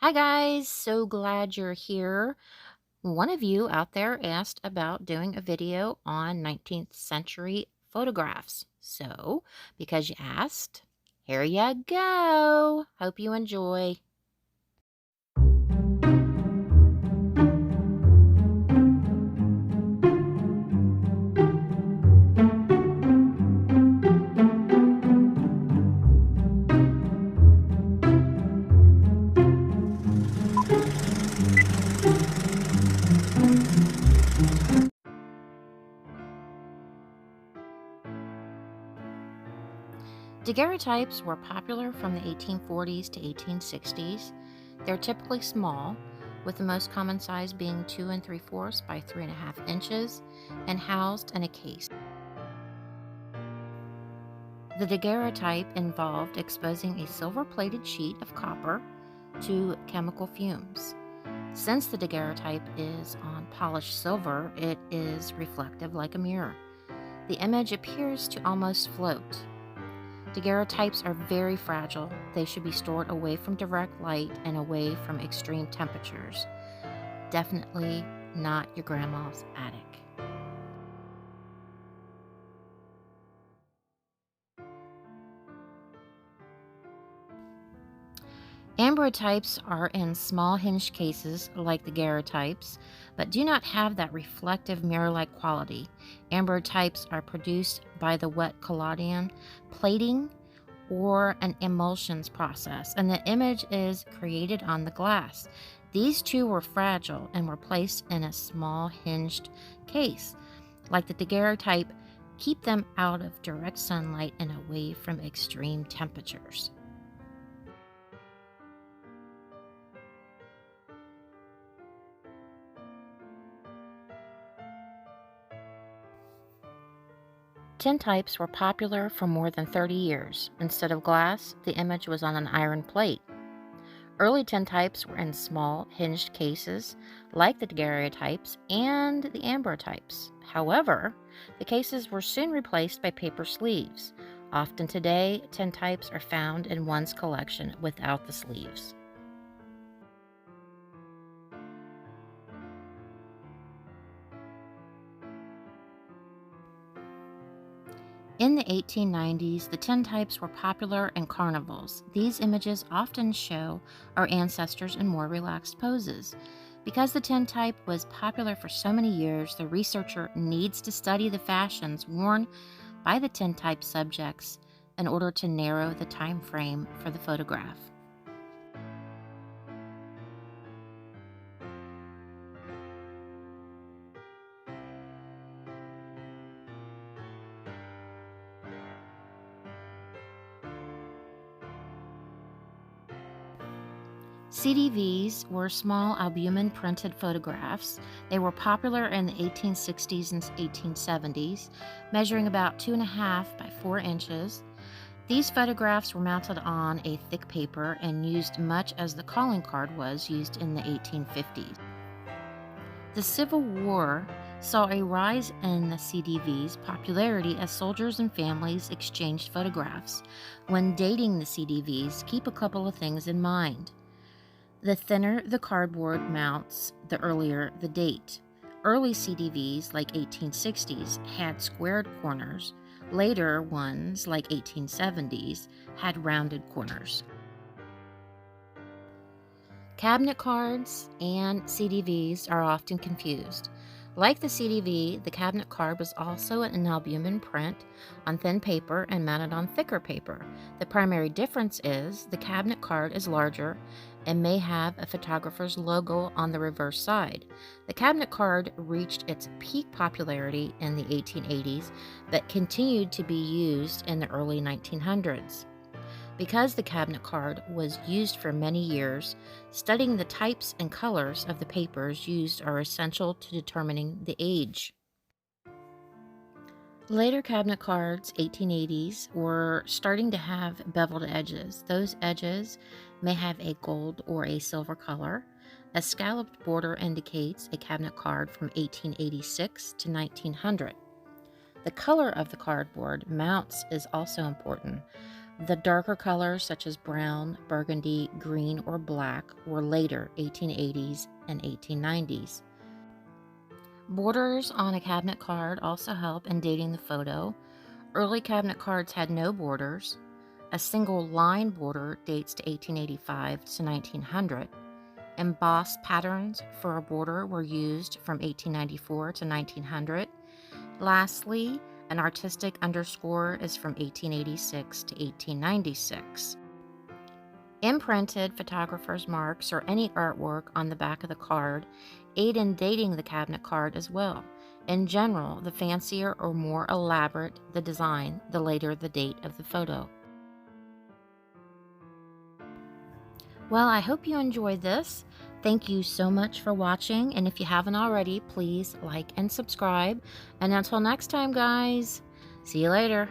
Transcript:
Hi guys, so glad you're here. One of you out there asked about doing a video on 19th century photographs. So, because you asked, here you go. Hope you enjoy. Daguerreotypes were popular from the 1840s to 1860s. They're typically small, with the most common size being 2 3/4 by 3.5 inches and housed in a case. The daguerreotype involved exposing a silver-plated sheet of copper to chemical fumes. Since the daguerreotype is on polished silver, it is reflective like a mirror. The image appears to almost float. Daguerreotypes are very fragile. They should be stored away from direct light and away from extreme temperatures. Definitely not your grandma's attic. Ambrotypes are in small hinged cases like the daguerreotypes, but do not have that reflective mirror-like quality. Ambrotypes are produced by the wet collodion plating or an emulsions process, and the image is created on the glass. These two were fragile and were placed in a small hinged case. Like the daguerreotype, keep them out of direct sunlight and away from extreme temperatures. Tintypes were popular for more than 30 years. Instead of glass, the image was on an iron plate. Early tintypes were in small, hinged cases, like the daguerreotypes and the ambrotypes. However, the cases were soon replaced by paper sleeves. Often today, tintypes are found in one's collection without the sleeves. In the 1890s, the tintypes were popular in carnivals. These images often show our ancestors in more relaxed poses. Because the tintype was popular for so many years, the researcher needs to study the fashions worn by the tintype subjects in order to narrow the time frame for the photograph. CDVs were small albumin printed photographs. They were popular in the 1860s and 1870s, measuring about 2.5 by 4 inches. These photographs were mounted on a thick paper and used much as the calling card was used in the 1850s. The Civil War saw a rise in the CDV's popularity as soldiers and families exchanged photographs. When dating the CDVs, keep a couple of things in mind. The thinner the cardboard mounts, the earlier the date. Early CDVs, like 1860s, had squared corners. Later ones, like 1870s, had rounded corners. Cabinet cards and CDVs are often confused. Like the CDV, the cabinet card was also an albumin print on thin paper and mounted on thicker paper. The primary difference is the cabinet card is larger and may have a photographer's logo on the reverse side. The cabinet card reached its peak popularity in the 1880s, but continued to be used in the early 1900s. Because the cabinet card was used for many years, studying the types and colors of the papers used are essential to determining the age. Later cabinet cards, 1880s, were starting to have beveled edges. Those edges may have a gold or a silver color. A scalloped border indicates a cabinet card from 1886 to 1900. The color of the cardboard mounts is also important. The darker colors such as brown, burgundy, green, or black were later 1880s and 1890s. Borders on a cabinet card also help in dating the photo. Early cabinet cards had no borders. A single line border dates to 1885 to 1900. Embossed patterns for a border were used from 1894 to 1900. Lastly, an artistic underscore is from 1886 to 1896. Imprinted photographer's marks or any artwork on the back of the card aid in dating the cabinet card as well. In general, the fancier or more elaborate the design, the later the date of the photo. Well, I hope you enjoyed this. Thank you so much for watching, and if you haven't already, please like and subscribe. And until next time, guys, see you later.